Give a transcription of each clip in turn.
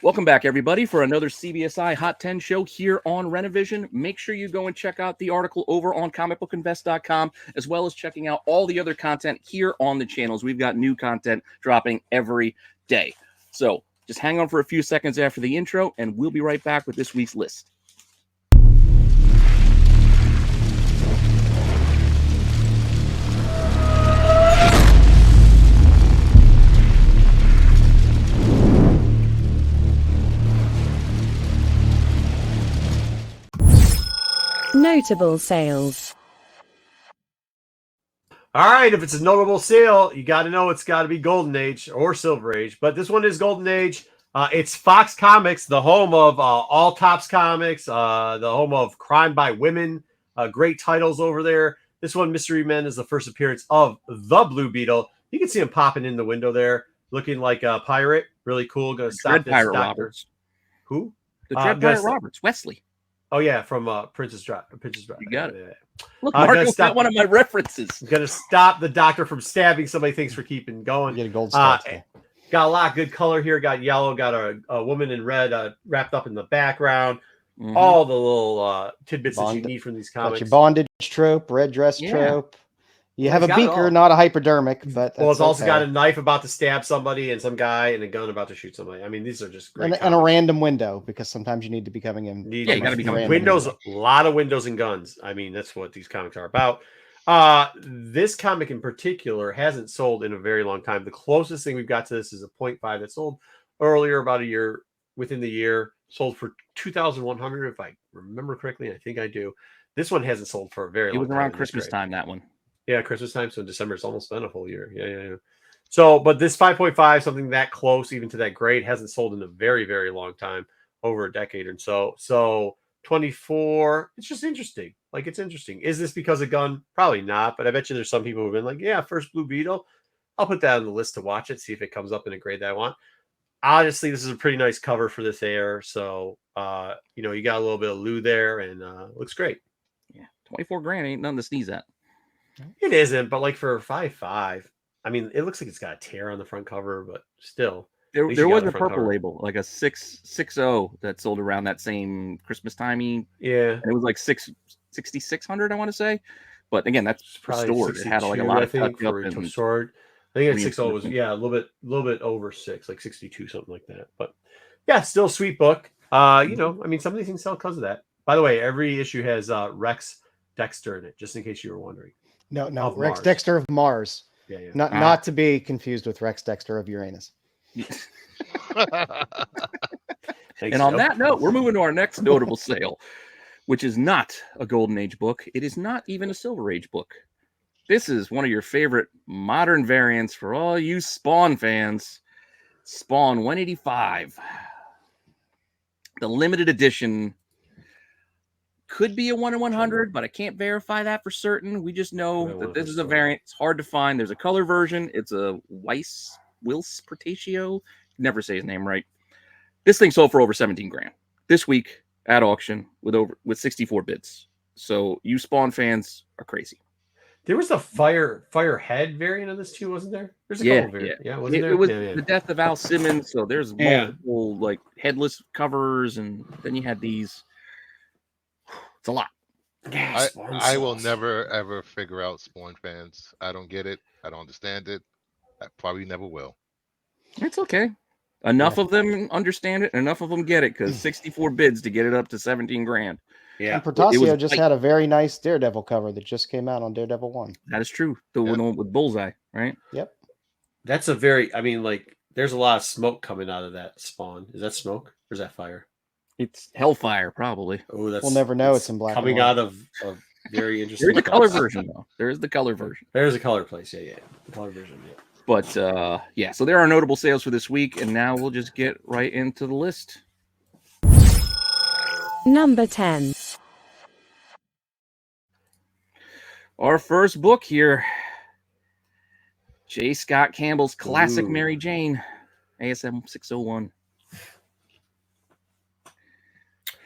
Welcome back, everybody, for another CBSI Hot 10 show here on Rennavision. Make sure you go and check out the article over on comicbookinvest.com, as well as checking out all the other content here on the channels. We've got new content dropping every day. So just hang on for a few seconds after the intro, and we'll be right back with this week's list. Notable sales. All right, if it's a notable sale, you got to know it's got to be Golden Age or Silver Age, but this one is Golden Age. It's Fox Comics, the home of All Tops Comics, the home of Crime by Women, great titles over there. This one, Mystery Men, is the first appearance of the Blue Beetle. You can see him popping in the window there, looking like a pirate. Really cool. Going to stop this Pirate doctor. Roberts. Who? The Dread Pirate Roberts, Wesley. Oh, yeah, from Princess Bride. You got it. Yeah. Look, Marco's got one of my references. Going to stop the doctor from stabbing somebody. Thanks for keeping going. Get a gold star. Got a lot of good color here. Got yellow. Got a woman in red wrapped up in the background. Mm-hmm. All the little tidbits that you need from these comics. Got your bondage trope, red dress trope. You have a beaker, not a hypodermic, but it's also got a knife about to stab somebody and some guy and a gun about to shoot somebody. I mean, these are just great. And a random window, because sometimes you need to be coming in. You got to be coming windows. A lot of windows and guns. I mean, that's what these comics are about. This comic in particular hasn't sold in a very long time. The closest thing we've got to this is a 0.5 that sold earlier, about a year within the year, sold for $2,100 if I remember correctly. I think I do. This one hasn't sold for a very long time. It was around Christmas time, that one. Yeah, Christmas time. So in December, it's almost been a full year. Yeah. So, but this 5.5, something that close, even to that grade, hasn't sold in a very, very long time, over a decade or so. So 24, it's just interesting. Like, it's interesting. Is this because of gun? Probably not. But I bet you there's some people who've been like, yeah, first Blue Beetle. I'll put that on the list to watch it, see if it comes up in a grade that I want. Honestly, this is a pretty nice cover for this air. So, you got a little bit of Lou there, and looks great. Yeah, 24 grand ain't nothing to sneeze at. It isn't, but like for 5.5, I mean, it looks like it's got a tear on the front cover, but still. There was a purple label, like a 660 that sold around that same Christmas timing. Yeah. And it was like 6,600, I want to say. But again, that's probably stored. It had like a lot of touch up and stored. I think at 60 was a little bit over 6, like 62, something like that. But yeah, still a sweet book. I mean, some of these things sell because of that. By the way, every issue has Rex Dexter in it, just in case you were wondering. No, Rex Mars. Dexter of Mars. Yeah. Not to be confused with Rex Dexter of Uranus. And on that note, we're moving to our next notable sale, which is not a Golden Age book. It is not even a Silver Age book. This is one of your favorite modern variants for all you Spawn fans. Spawn 185. The limited edition. Could be a 1 in 100, but I can't verify that for certain. We just know that this is a variant. It's hard to find. There's a color version. It's a Wils Portatio. Never say his name right. This thing sold for over 17 grand this week at auction with 64 bids. So you Spawn fans are crazy. There was a Firehead variant of this too, wasn't there? There's a couple variants. Yeah, wasn't there? It was the death of Al Simmons. So there's multiple like headless covers, and then you had these. It's a lot. I will never, ever figure out Spawn fans. I don't get it. I don't understand it. I probably never will. It's okay. Enough of them understand it. Enough of them get it, because 64 bids to get it up to 17 grand. Yeah. And Portasio just had a very nice Daredevil cover that just came out on Daredevil 1. That is true. The one with Bullseye, right? Yep. That's there's a lot of smoke coming out of that Spawn. Is that smoke or is that fire? It's Hellfire, probably. Oh, we'll never know. It's in black. Coming out of very interesting. There's the color version, though. There is the color version. There's a color place. Yeah. The color version, yeah. But, so there are notable sales for this week, and now we'll just get right into the list. Number 10. Our first book here. J. Scott Campbell's classic Mary Jane, ASM 601.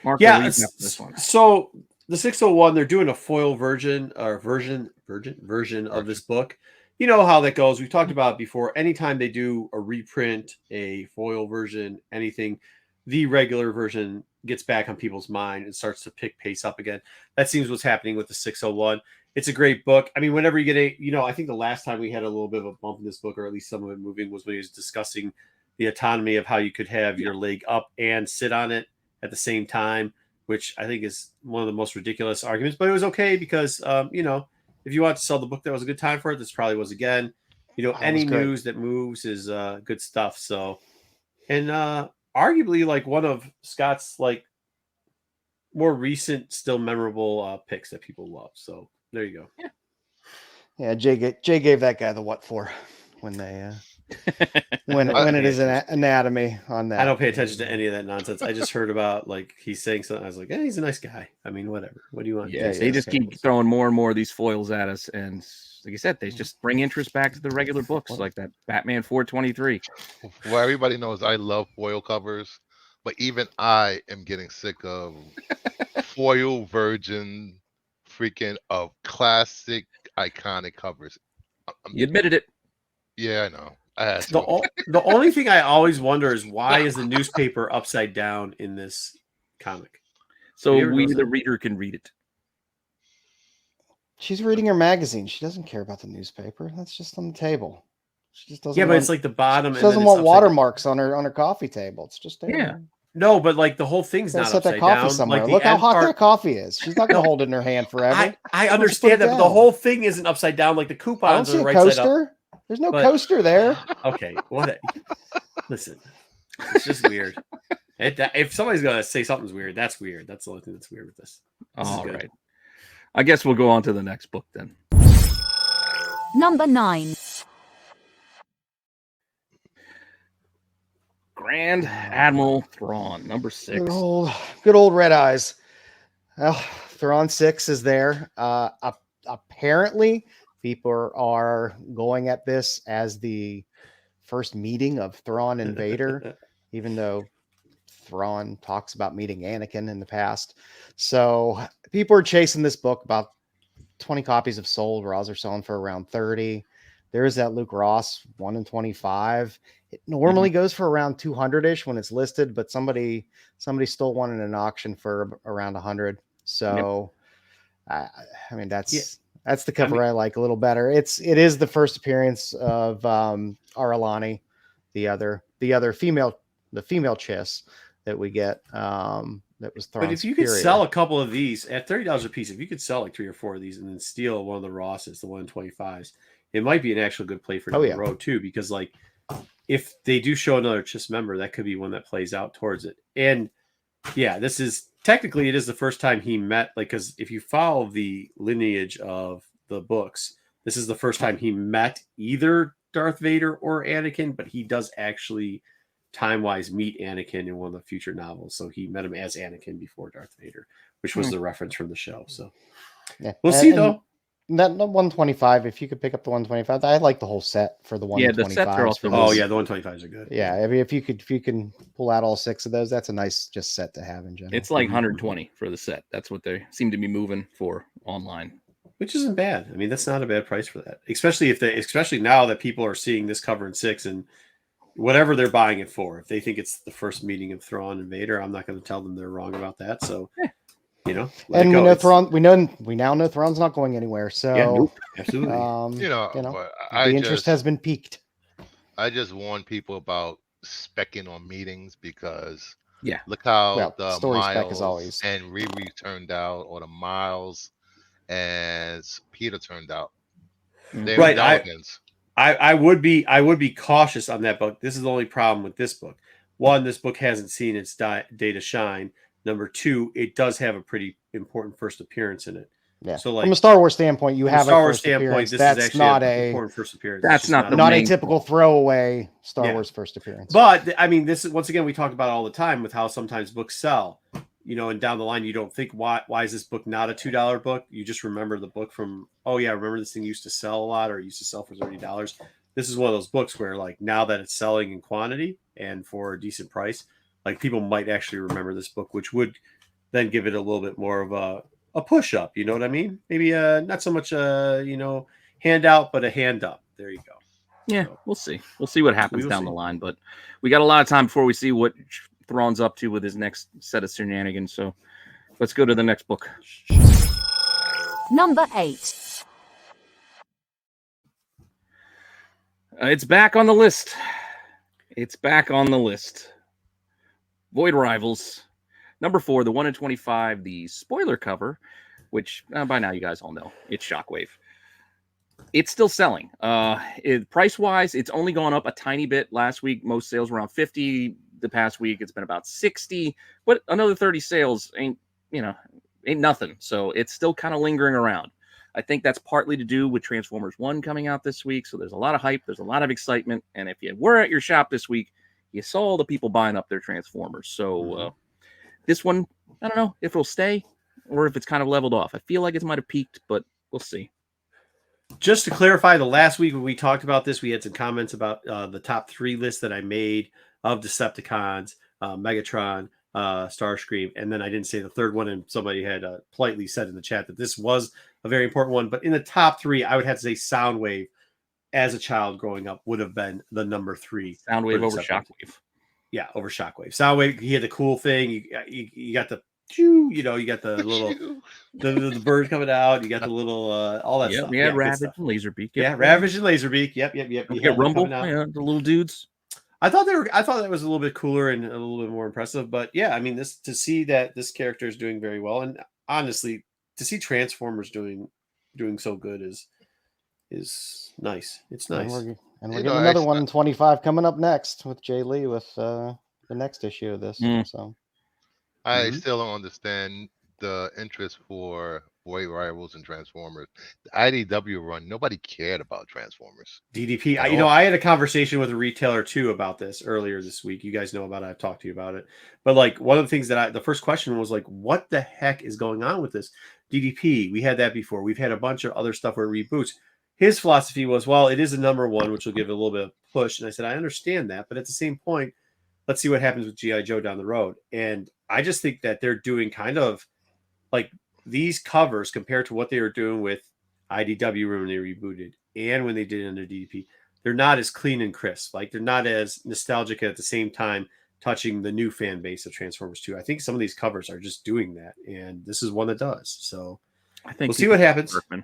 Mark, this one. So the 601, they're doing a foil version of this book. You know how that goes. We've talked about it before. Anytime they do a reprint, a foil version, anything, the regular version gets back on people's mind and starts to pick pace up again. That seems what's happening with the 601. It's a great book. I mean, whenever you get I think the last time we had a little bit of a bump in this book, or at least some of it moving, was when he was discussing the autonomy of how you could have your leg up and sit on it at the same time, which I think is one of the most ridiculous arguments, but it was okay because, if you want to sell the book, that was a good time for it. This probably was again, any news that moves is good stuff. So, and arguably like one of Scott's like more recent, still memorable picks that people love. So there you go. Yeah. Jay gave that guy the what for when they when it is an anatomy on that. I don't pay attention to any of that nonsense. I just heard about like he's saying something. I was like, hey, he's a nice guy. I mean, whatever. What do you want? Yeah, they just keep throwing more and more of these foils at us, and like I said, they just bring interest back to the regular books, like that Batman 423. Well, everybody knows I love foil covers, but even I am getting sick of foil virgin freaking of classic iconic covers. You admitted it. Yeah, I know. The only thing I always wonder is why is the newspaper upside down in this comic? So the reader can read it. She's reading her magazine. She doesn't care about the newspaper. That's just on the table. She just doesn't. Yeah, but it's like the bottom. She doesn't want watermarks on her coffee table. It's just there. Yeah. No, but like the whole thing's not upside down. Somewhere. Look how hot that coffee is. She's not going to hold it in her hand forever. I understand that, but the whole thing isn't upside down. Like the coupons are right side up. There's no coaster there. Okay, listen, it's just weird. If somebody's gonna say something's weird, that's weird. That's the only thing that's weird with this. All right. I guess we'll go on to the next book then. Number 9. Grand Admiral Thrawn, number 6. Good old Red Eyes. Well, Thrawn 6 is there. Apparently, people are going at this as the first meeting of Thrawn and Vader, even though Thrawn talks about meeting Anakin in the past. So people are chasing this book. About 20 copies have sold. Raws are selling for around 30. There is that Luke Ross 1 in 25. It normally goes for around 200-ish when it's listed, but somebody stole one in an auction for around 100. So, I mean, that's the cover I like a little better. It is the first appearance of Aralani, the other female Chiss that we get. That was Thrawn's. But if you could sell a couple of these at $30 a piece, if you could sell like 3 or 4 of these and then steal one of the Rosses, the 1 in 25s, it might be an actual good play for down the road too. Because like if they do show another Chiss member, that could be one that plays out towards it. And yeah, this is technically it is the first time he met, like, because if you follow the lineage of the books, this is the first time he met either Darth Vader or Anakin, but he does actually time-wise meet Anakin in one of the future novels. So he met him as Anakin before Darth Vader, which was the reference from the show. So we'll see though. That 125, if you could pick up the 125, I like the whole set for the 125s. Yeah, the sets are also. Oh yeah, the 125s are good. Yeah, I mean, if you can pull out all 6 of those, that's a nice just set to have in general. It's like 120 for the set. That's what they seem to be moving for online, which isn't bad. I mean, that's not a bad price for that, especially now that people are seeing this cover in 6 and whatever they're buying it for. If they think it's the first meeting of Thrawn and Vader, I'm not going to tell them they're wrong about that. So. And we know Thrawn. We now know Thrawn's not going anywhere. So absolutely. The interest has been piqued. I just warn people about specking on meetings because look how the story Miles spec is always and Riri turned out, or the Miles and Peter turned out. Right. I would be cautious on that book. This is the only problem with this book. One, this book hasn't seen its day to shine. Number 2, it does have a pretty important first appearance in it. Yeah. So, like, from a Star Wars standpoint, you have a first appearance. That's not a important first appearance. That's not a typical throwaway Star Wars first appearance. But I mean, this is once again we talk about it all the time with how sometimes books sell. And down the line you don't think why is this book not a $2 book? You just remember the book from remember this thing used to sell a lot or used to sell for $30. This is one of those books where like now that it's selling in quantity and for a decent price, like people might actually remember this book, which would then give it a little bit more of a push up. You know what I mean? Maybe not so much handout, but a hand up. There you go. Yeah, we'll see. We'll see what happens down the line. But we got a lot of time before we see what Thrawn's up to with his next set of shenanigans. So let's go to the next book. Number 8. It's back on the list. It's back on the list. Void Rivals. Number 4, the 1 in 25, the spoiler cover, which by now you guys all know. It's Shockwave. It's still selling. Price-wise, it's only gone up a tiny bit. Last week, most sales were around 50. The past week, it's been about 60. But another 30 sales ain't nothing. So it's still kind of lingering around. I think that's partly to do with Transformers 1 coming out this week. So there's a lot of hype. There's a lot of excitement. And if you were at your shop this week, you saw all the people buying up their Transformers. So this one, I don't know if it'll stay or if it's kind of leveled off. I feel like it might have peaked, but we'll see. Just to clarify, the last week when we talked about this, we had some comments about the top 3 list that I made of Decepticons, Megatron, Starscream, and then I didn't say the third one, and somebody had politely said in the chat that this was a very important one. But in the top 3, I would have to say Soundwave, as a child growing up, would have been the number 3. Soundwave over Shockwave. Yeah, over Shockwave. Soundwave, he had the cool thing. You got the, you got the little the bird coming out. You got the little all that stuff. Yeah, Ravage and Laserbeak. Yeah, Ravage and Laserbeak. Yep. You get Rumble. Yeah, the little dudes. I thought that was a little bit cooler and a little bit more impressive. But yeah, I mean, to see that this character is doing very well, and honestly, to see Transformers doing so good is nice. It's nice. And we're getting another 1 in 25 coming up next with Jay Lee with the next issue of this. So I still don't understand the interest for Void Rivals and Transformers. The IDW run, nobody cared about Transformers. DDP. I had a conversation with a retailer too about this earlier this week. You guys know about it. I've talked to you about it. But like one of the things the first question was like, what the heck is going on with this? DDP. We had that before. We've had a bunch of other stuff where it reboots. His philosophy was, well, it is a number 1, which will give it a little bit of push. And I said, I understand that. But at the same point, let's see what happens with G.I. Joe down the road. And I just think that they're doing kind of like these covers compared to what they were doing with IDW when they rebooted and when they did it under DDP. They're not as clean and crisp. Like they're not as nostalgic at the same time touching the new fan base of Transformers 2. I think some of these covers are just doing that. And this is one that does. So I think we'll see what happens. Kirkman.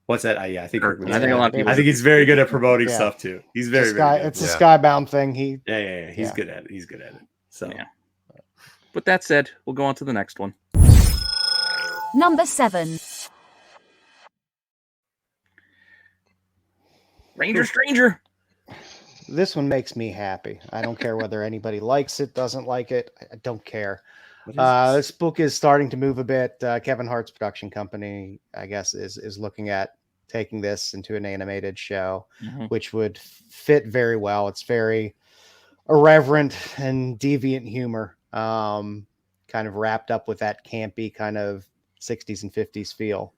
What's that? I think Kirkman. I think a lot of people. I think he's very good at promoting stuff too. He's very good. It's a Skybound thing. He's good at it. He's good at it. So yeah. With that said, we'll go on to the next one. Number 7. Ranger Stranger. This one makes me happy. I don't care whether anybody likes it, doesn't like it. I don't care. This book is starting to move a bit. Kevin Hart's production company, I guess, is looking at taking this into an animated show, which would fit very well. It's very irreverent and deviant humor, kind of wrapped up with that campy kind of 60s and 50s feel.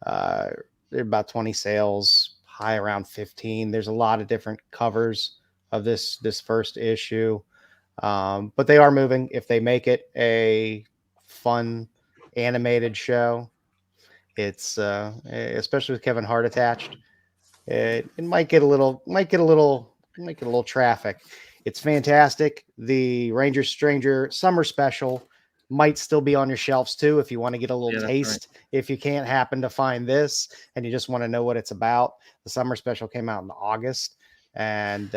There are about 20 sales, high around 15. There's a lot of different covers of this first issue. But they are moving. If they make it a fun animated show, it's especially with Kevin Hart attached, it might get a little traffic. It's fantastic. The Ranger Stranger Summer Special might still be on your shelves too if you want to get a little taste. Right. If you can't happen to find this and you just want to know what it's about, the Summer Special came out in August. And,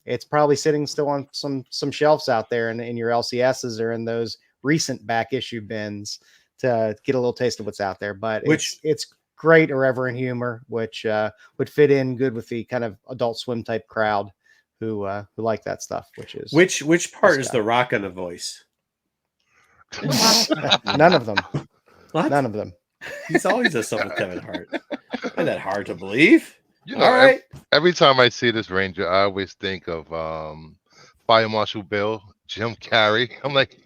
it's probably sitting still on some shelves out there in your LCSs or in those recent back issue bins to get a little taste of what's out there. But it's great irreverent humor, which would fit in good with the kind of Adult Swim type crowd who like that stuff. Which part is the Rock on the voice? None of them. What? None of them. He's always does something with Kevin Hart. Isn't that hard to believe? All right. Every time I see this Ranger, I always think of Fire Marshal Bill, Jim Carrey. I'm like,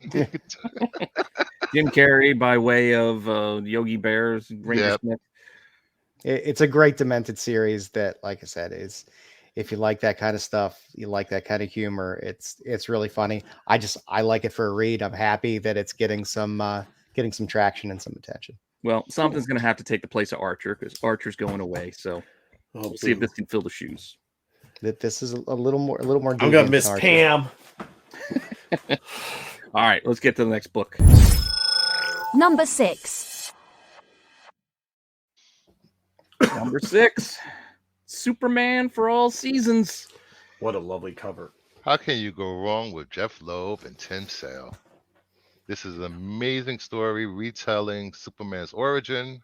Jim Carrey by way of Yogi Bear's Ranger Smith. It's a great demented series that, like I said, is if you like that kind of stuff, you like that kind of humor. It's really funny. I like it for a read. I'm happy that it's getting some traction and some attention. Well, something's going to have to take the place of Archer because Archer's going away. So we'll see if this can fill the shoes. That this is a little more. I'm going to miss Pam. All right, let's get to the next book. Number 6. Number 6, Superman for All Seasons. What a lovely cover. How can you go wrong with Jeff Loeb and Tim Sale? This is an amazing story retelling Superman's origin.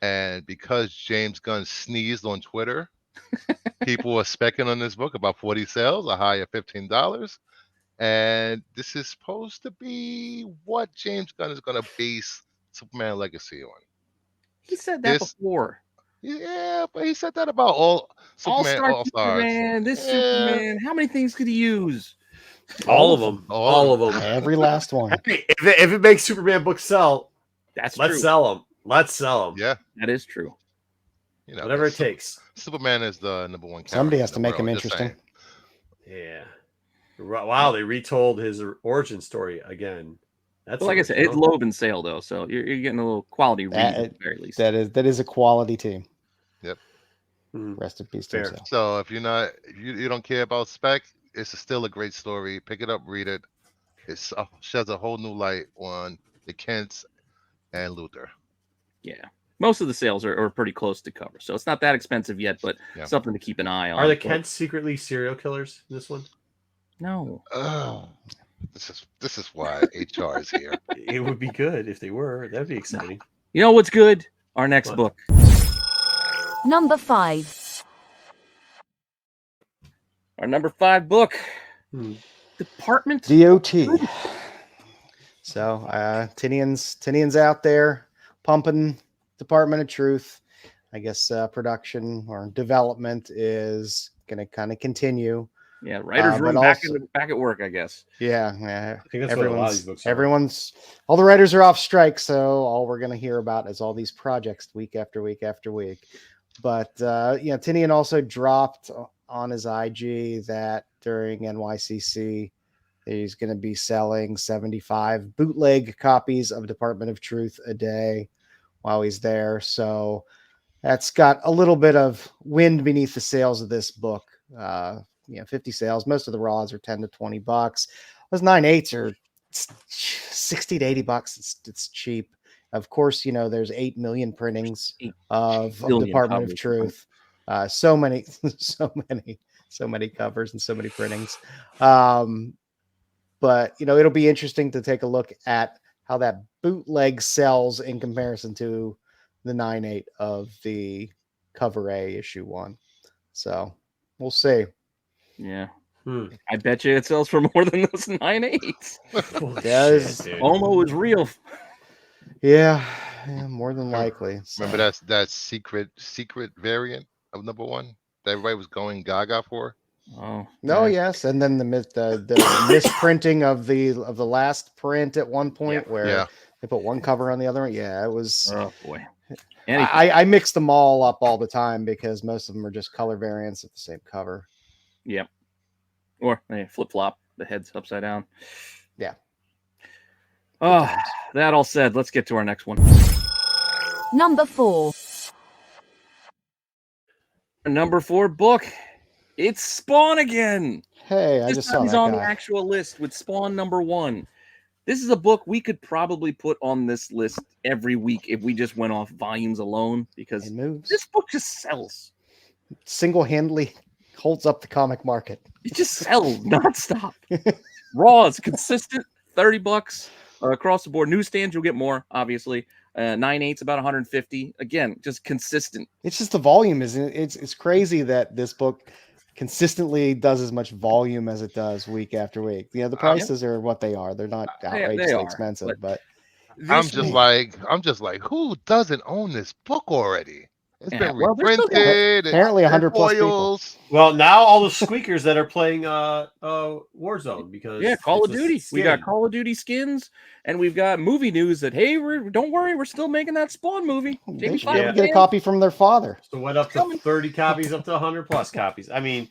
And because James Gunn sneezed on Twitter, people are specking on this book about 40 sales, a high of $15. And this is supposed to be what James Gunn is going to base Superman Legacy on. He said that before. Yeah, but he said that about all Superman All-Stars. Superman, this Superman. How many things could he use? All of them. All of them. Every last one. Hey, if it makes Superman books sell, let's sell them. Let's sell them. Yeah, that is true. You know, whatever it takes. Superman is the number one. Somebody has to make him interesting. Yeah. Wow, they retold his origin story again. That's like I said, it's Loeb and Sale though, so you're getting a little quality read at the very least. That is a quality team. Yep. Rest in peace, Tim Sale. So if you don't care about spec, it's still a great story. Pick it up, read it. It sheds a whole new light on the Kents and Luther. Yeah. Most of the sales are pretty close to cover, so it's not that expensive yet, but something to keep an eye on. Are the Kents secretly serial killers in this one? No. Oh, this is why HR is here. It would be good if they were. That'd be exciting. You know what's good? Our next book. Number 5. Our number 5 book. Department DOT. So Tinian's out there pumping Department of Truth. I guess production or development is going to kind of continue. Yeah, writers' room back at work, I guess. Yeah. I think that's what a lot of these books are. All the writers are off strike, so all we're going to hear about is all these projects week after week after week. But Tinian also dropped on his IG that during NYCC, he's going to be selling 75 bootleg copies of Department of Truth a day while he's there. So that's got a little bit of wind beneath the sails of this book. 50 sales. Most of the raws are $10 to $20. Those 9/8s are $60 to $80. It's cheap. Of course, there's 8 million printings of Department of Truth. So many covers and so many printings. But it'll be interesting to take a look at how that bootleg sells in comparison to the 9/8 of the cover A issue 1. So we'll see. Yeah. I bet you it sells for more than those 9/8s. Omo is real. Yeah, more than likely. So. Remember that secret variant of number 1 that everybody was going gaga for? Oh no, yes, and then the misprinting of the last print at one point where they put one cover on the other one. Yeah, it was. Oh boy. I mix them all up all the time because most of them are just color variants of the same cover. Yep. Or they flip-flop the heads upside down. Yeah. Oh, that all said, let's get to our next one. Number 4. Number 4 book. It's Spawn again. Hey, I just saw that he's on the actual list with Spawn number 1. This is a book we could probably put on this list every week if we just went off volumes alone because this book just sells. Single-handedly holds up the comic market. It just sells nonstop. Raw is consistent, $30 across the board. Newsstands, you'll get more, obviously. 9/8's about 150. Again, just consistent. It's just the volume, isn't it? It's crazy that this book consistently does as much volume as it does week after week. The prices are what they are. They're not outrageously expensive, but I'm just like, who doesn't own this book already? It's been reprinted. Apparently 100 plus people. Well, now all the squeakers that are playing Warzone because Call of Duty. We got Call of Duty skins, and we've got movie news that don't worry, we're still making that Spawn movie. They should get a copy from their father. So went up to 30 copies, up to 100 plus copies. I mean,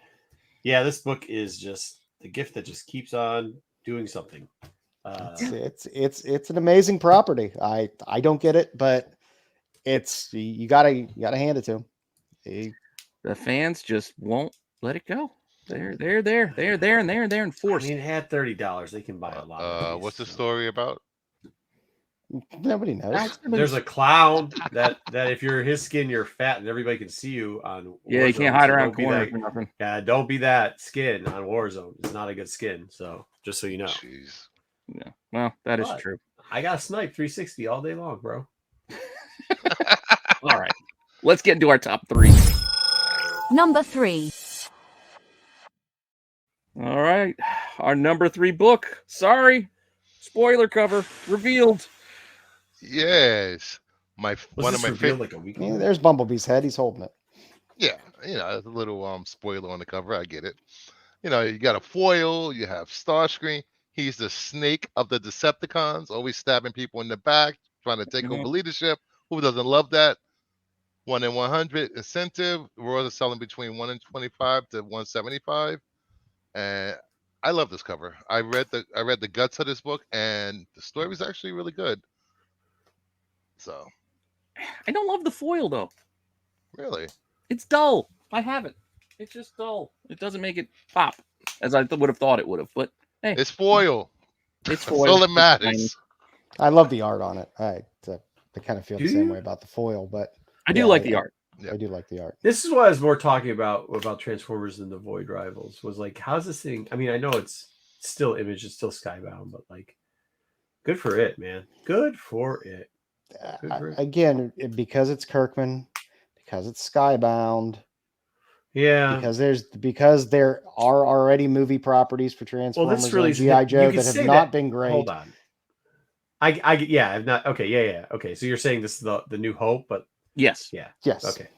this book is just the gift that just keeps on doing something. It's an amazing property. I don't get it, but it's you gotta hand it to him. The fans just won't let it go. They're in force. I mean, at $30, they can buy a lot of these. What's the story about? Nobody knows. There's a clown that if you're his skin, you're fat, and everybody can see you on. Yeah, you Warzone, can't hide so around don't be corners that- or nothing. Yeah, don't be that skin on Warzone. It's not a good skin. So just so you know, Jeez. Yeah, well, that is But- true. I got a snipe 360 all day long, bro. All right, let's get into our top three. Number 3. All right, our number 3 book. Sorry, spoiler cover revealed. Yes. One of my favorite. like a week Yeah, ago? there's Bumblebee's head. He's holding it. Yeah, there's a little spoiler on the cover. I get it. You got a foil. You have Starscream. He's the snake of the Decepticons, always stabbing people in the back, trying to take over leadership. Who doesn't love that? 1 in 100 incentive. Royals are selling between 1 in 25 to 175, and I love this cover. I read the guts of this book, and the story was actually really good. So, I don't love the foil though. really, It's dull. I have it. It's just dull. It doesn't make it pop as I would have thought it would have. But hey, it's foil. it's That's foil. all that It's matters. fine. I love the art on it. I kind of feel Do the same you? way about the foil, but I do Yeah, like the art. I do like the art. This is what I was more talking about Transformers and the Void Rivals. Was like, how's this thing? I mean, I know it's still Image, it's still Skybound, but like, good for it, man. Good for it. Good for it. Again, because it's Kirkman, because it's Skybound, Yeah. because there are already movie properties for Transformers really and GI Joe you could that have say not that- been great. Hold on. I've not. Okay, yeah. Okay, so you're saying this is the New Hope, but Yes. yeah. Yes. Okay.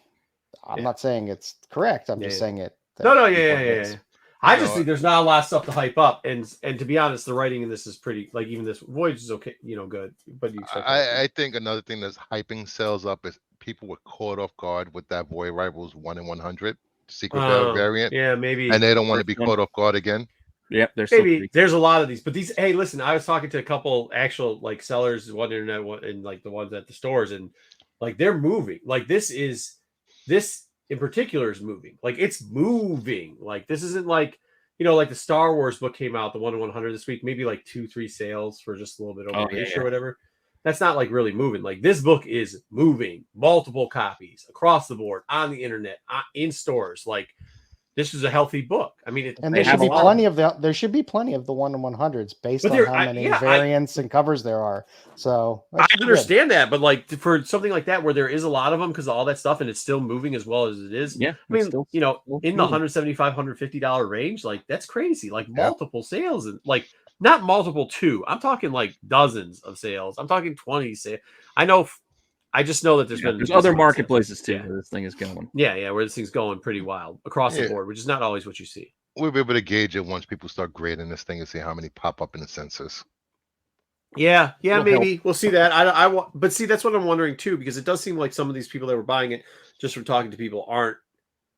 I'm Yeah. not saying it's correct. I'm just Yeah. saying it. No, people yeah. miss. I You just know, think there's not a lot of stuff to hype up, and to be honest, the writing in this is pretty. Like even this Voyage is okay, good, but you expect that. I think another thing that's hyping sales up is people were caught off guard with that Void Rivals 1 in 100 secret variant, Yeah, maybe. and they don't want to First be one. caught off guard again. Yep. There's still Maybe three. there's a lot of these, but these. Hey, listen, I was talking to a couple actual like sellers, one internet, one and like the ones at the stores, and like they're moving. Like this in particular is moving. Like it's moving. Like this isn't like like the Star Wars book came out, the 1 in 100 this week, maybe like 2-3 sales for just a little bit over ish or whatever. That's not like really moving. Like this book is moving, multiple copies across the board on the internet, in stores. Like this is a healthy book. I mean, And They there have should a be lot. plenty of there should be plenty of the 1 in 100s based But on there- how I- many yeah, I- variants and covers there are. So that I should be good. understand that, but like for something like that where there is a lot of them because of all that stuff and it's still moving as well as it is. Yeah. I mean, it's still in moving. the $175, $150 range, like that's crazy. Like multiple sales and like not multiple two. I'm talking like dozens of sales. I'm talking 20 sales. I just know that there's been There's a other decent amount of sales. marketplaces too Yeah. where this thing is going. Yeah, where this thing's going pretty wild across the Yeah. board, which is not always what you see. We'll be able to gauge it once people start grading this thing and see how many pop up in the census. Yeah, It'll maybe we'll see that. But see, that's what I'm wondering too, because it does seem like some of these people that were buying it, just from talking to people, aren't.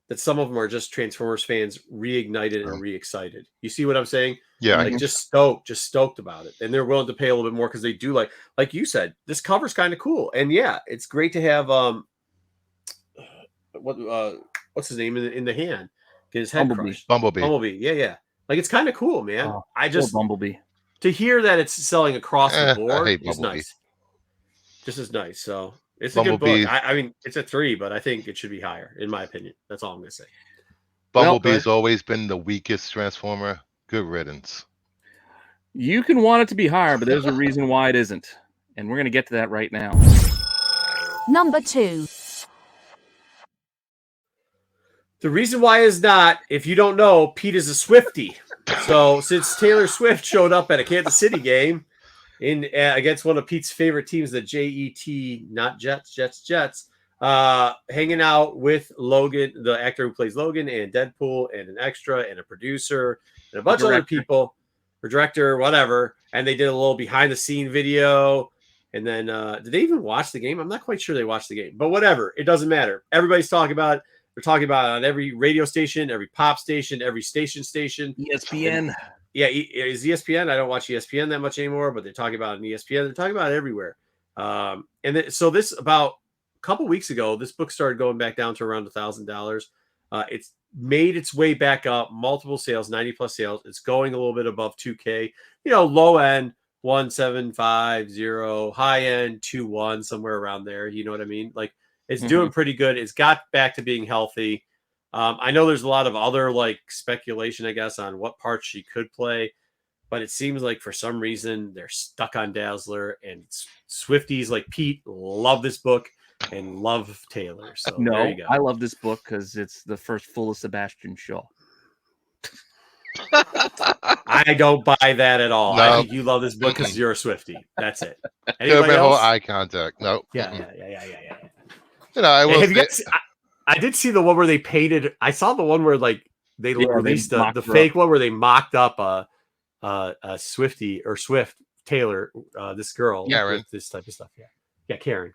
That some of them are just Transformers fans reignited and re-excited. You see what I'm saying? Yeah, Like just stoked about it, and they're willing to pay a little bit more because they do like you said, this cover's kind of cool, and yeah, it's great to have what's his name in the hand, get his head Bumblebee. crushed. Bumblebee. Yeah, like it's kind of cool, man. Oh, I Poor just Bumblebee. to hear that it's selling across the I board hate is Bumblebee. nice. This is nice. So it's a good Bumblebee- book. I mean, it's a 3, but I think it should be higher, in my opinion. That's all I'm gonna say. Bumblebee's always been the weakest Transformer. Good riddance. You can want it to be higher, but there's a reason why it isn't. And we're going to get to that right now. Number 2. The reason why is not, if you don't know, Pete is a Swiftie. So since Taylor Swift showed up at a Kansas City game against one of Pete's favorite teams, the Jet, not Jets, hanging out with Logan, the actor who plays Logan, and Deadpool, and an extra, and a producer, and a bunch of other people, or director, whatever. And they did a little behind the scene video. And then did they even watch the game? I'm not quite sure they watched the game, but whatever. It doesn't matter. Everybody's talking about it. They're talking about it on every radio station, every pop station, every station. ESPN. Yeah, is ESPN. I don't watch ESPN that much anymore, but they're talking about it on ESPN. They're talking about it everywhere. So this about a couple weeks ago, this book started going back down to around $1,000. made its way back up, multiple sales, 90 plus sales. It's going a little bit above 2K. Low end 1750, high end 21, somewhere around there. You know what I mean? Like it's doing pretty good. It's got back to being healthy. I know there's a lot of other like speculation, I guess, on what parts she could play, but it seems like for some reason they're stuck on Dazzler, and Swifties like Pete love this book and love Taylor. So No, there you go. I love this book because it's the first full of Sebastian Shaw. I don't buy that at all. No. I think you love this book because you're a Swiftie. That's it. Anybody Anybody else? eye contact. No. Yeah. I will Have you say, guys, I did see the one where they painted. I saw the one where like they released the fake one where they mocked up a Swiftie or Swift Taylor, this girl, Karen. with this type of stuff. Yeah, Karen.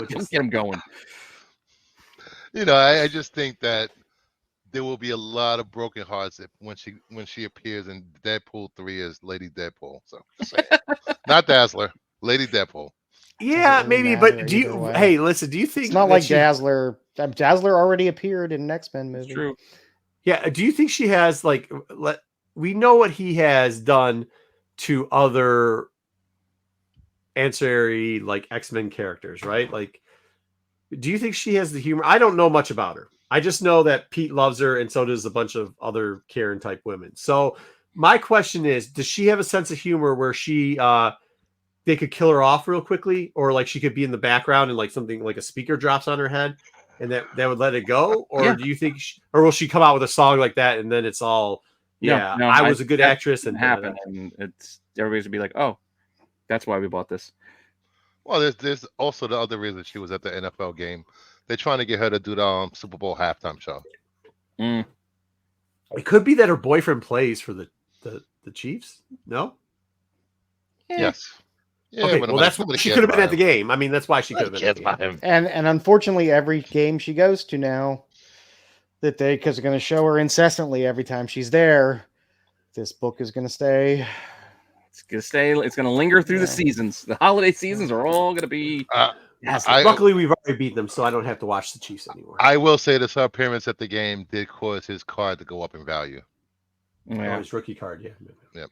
Just get him going. I just think that there will be a lot of broken hearts when she appears in Deadpool 3 as Lady Deadpool. So just saying. Not Dazzler, Lady Deadpool. Yeah, Doesn't really maybe, matter but do you? either way. Hey, listen. Do you think It's not that like she- Dazzler? Dazzler already appeared in an X-Men movie. It's true. Yeah. Do you think she has like? We know what he has done to other ancillary like X-Men characters, right? Like, do you think she has the humor? I don't know much about her. I just know that Pete loves her, and so does a bunch of other Karen type women. So my question is, does she have a sense of humor where they could kill her off real quickly, or like she could be in the background and like something like a speaker drops on her head and that would let it go? Or do you think, or will she come out with a song like that and then it's all, I was a good actress and happen, and it's everybody's gonna be like, oh, that's why we bought this. Well, there's also the other reason she was at the NFL game. They're trying to get her to do the Super Bowl halftime show. Mm. It could be that her boyfriend plays for the Chiefs. No. Yes. Yeah, Okay, but well, that's what she could have been at the game. I mean, that's why she could have been at the game. And unfortunately, every game she goes to now, because they're going to show her incessantly every time she's there, this book is going to stay. It's gonna stay. It's gonna linger through the seasons. The holiday seasons are all gonna be. Luckily, we've already beat them, so I don't have to watch the Chiefs anymore. I will say this: her appearance at the game did cause his card to go up in value. Oh, his rookie card, yeah. Yep.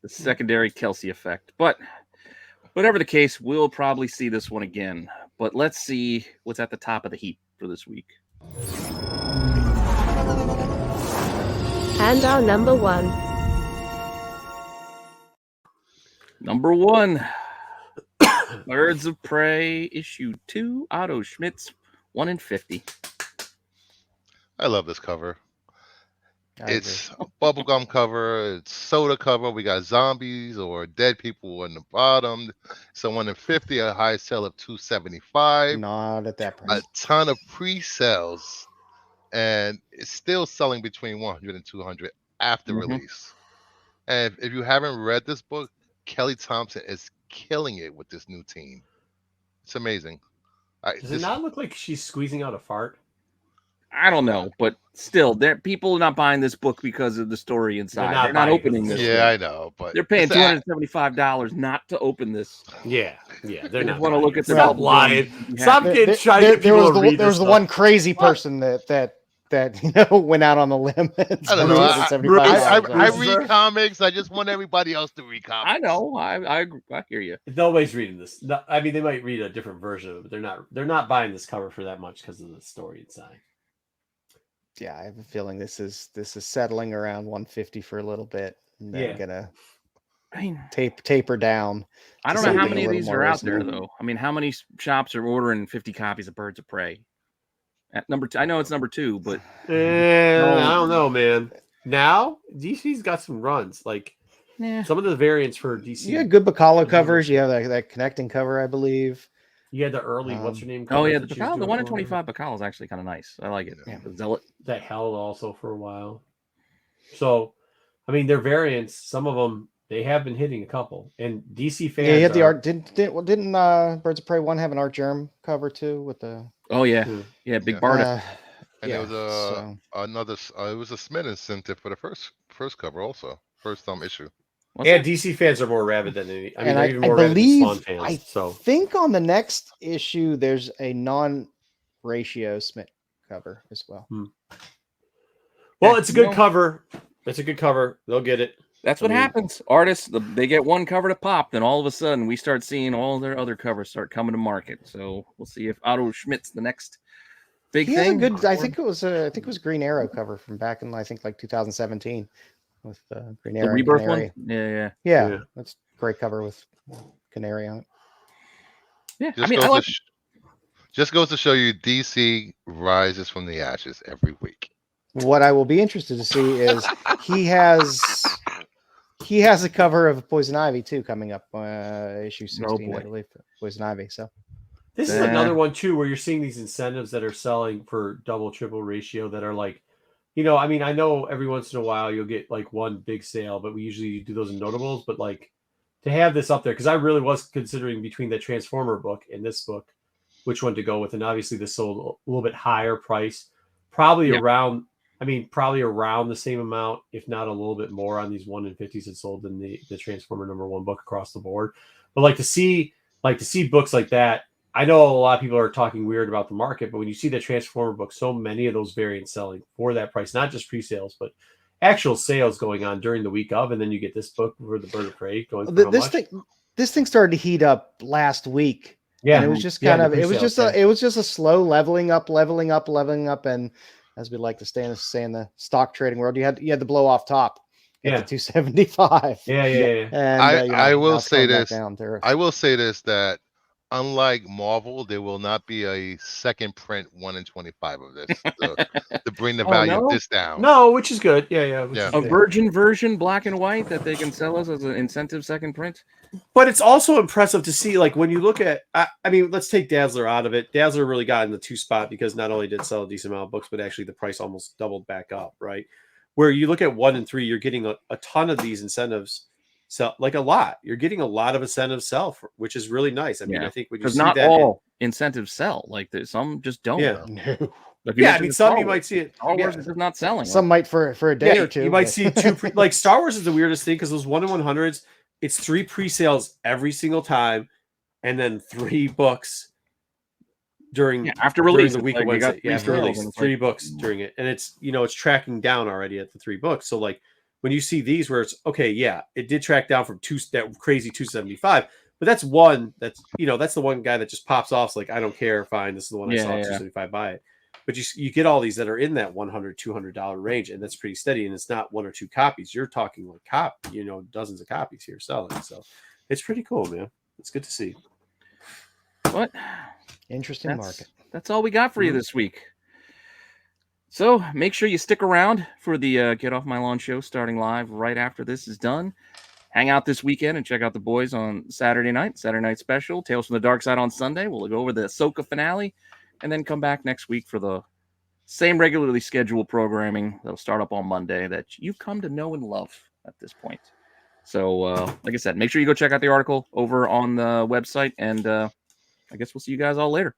The secondary Kelsey effect, but whatever the case, we'll probably see this one again. But let's see what's at the top of the heap for this week. And our number one. Number one, Birds of Prey, issue 2, Otto Schmidt's 1 in 50. I love this cover. It's a bubblegum cover. It's soda cover. We got zombies or dead people on the bottom. So 1 in 50, a high sale of $275. Not at that price. A ton of pre-sales, and it's still selling between 100 and 200 after release. And if you haven't read this book, Kelly Thompson is killing it with this new team. It's amazing. Does it not look like she's squeezing out a fart? I don't know, but still, people are not buying this book because of the story inside. They're not opening this. Yeah, I know, but they're paying $275 not to open this. Yeah, they're not. Want to look at Stop lying. Stop getting trying to get people to read. There was the one crazy person that went out on the limb. I don't know. I read comics. I just want everybody else to read comics. I know. I hear you. Nobody's reading this. No, I mean, they might read a different version of it, but they're not buying this cover for that much because of the story inside. Yeah, I have a feeling this is settling around 150 for a little bit. And then gonna taper down. I don't know how many of these are out there though. I mean, how many shops are ordering 50 copies of Birds of Prey? At number 2, I know it's number 2, but I don't know, man. Now DC's got some runs, like some of the variants for DC. You had good Bacala covers. You have that connecting cover, I believe. You had the early what's her name? Oh yeah, the Bacala, the 1 in 25 Bacala is actually kind of nice. I like it. Yeah, the Zealot that held also for a while. So, I mean, their variants. Some of them they have been hitting a couple, and DC fans. Yeah, you had the art. Didn't Birds of Prey 1 have an Art Germ cover too with the? Oh yeah, Big Barda. And it was another. It was a Smith incentive for the first cover, also first issue. DC fans are more rabid than any. I mean, they're even more rabid than Spawn fans. I think on the next issue there's a non-ratio Smith cover as well. Well, it's a good cover. It's a good cover. They'll get it. That's what happens. Artists, they get one cover to pop, then all of a sudden we start seeing all their other covers start coming to market. So we'll see if Otto Schmidt's the next big He thing. has a good. I think it was Green Arrow cover from back in 2017 with Green Arrow. The Rebirth Canary. one. Yeah. That's a great cover with Canary on it. Yeah, just goes to show you DC rises from the ashes every week. What I will be interested to see is he has a cover of Poison Ivy too coming up, issue 16, I believe. Poison Ivy. So this is another one too where you're seeing these incentives that are selling for double, triple ratio that are like, I mean, I know every once in a while you'll get like one big sale, but we usually do those in notables. But like to have this up there, because I really was considering between the Transformer book and this book, which one to go with, and obviously this sold a little bit higher price, probably around the same amount, if not a little bit more on these 1 in 50s that sold in the Transformer #1 book across the board. But like to see books like that, I know a lot of people are talking weird about the market, but when you see the Transformer book, so many of those variants selling for that price, not just pre-sales, but actual sales going on during the week of, and then you get this book for the Bird of Prey going. This thing started to heat up last week. Yeah, and it was just it was just a slow leveling up, and as we like to say in the stock trading world, you had the blow off top at the 275. Yeah. And I will say this. I will say this, that unlike Marvel, there will not be a second print 1 in 25 of this to bring the value of this down. No, which is good. Yeah. A virgin version, black and white, that they can sell us as an incentive second print. But it's also impressive to see, like, when you look at, I mean, let's take Dazzler out of it. Dazzler really got in the 2 spot because not only did it sell a decent amount of books, but actually the price almost doubled back up, right? Where you look at 1 and 3, you're getting a ton of these incentives. So, like, a lot. You're getting a lot of incentives sell, which is really nice. I mean, I think when you see not that, all incentives sell. Like, some just don't. Yeah. Like I mean, some you might see it. Star Wars is not selling. Some might for a day or two. You might see 2 like Star Wars is the weirdest thing because those 1 in 100s, it's 3 pre-sales every single time, and then 3 books after release the week of Wednesday. After release, 3 books during it, and it's it's tracking down already at the 3 books. So like when you see these where it's it did track down from that crazy 275, but that's one that's the one guy that just pops off. It's like, I don't care, fine, this is the one I saw at 275, buy it. But you get all these that are in that $100, $200 range, and that's pretty steady. And it's not 1 or 2 copies. You're talking like dozens of copies here selling. So it's pretty cool, man. It's good to see. What interesting market. That's all we got for you this week. So make sure you stick around for the Get Off My Lawn show starting live right after this is done. Hang out this weekend and check out the boys on Saturday night special. Tales from the Dark Side on Sunday. We'll go over the Ahsoka finale. And then come back next week for the same regularly scheduled programming that'll start up on Monday that you've come to know and love at this point. So, like I said, make sure you go check out the article over on the website. And I guess we'll see you guys all later.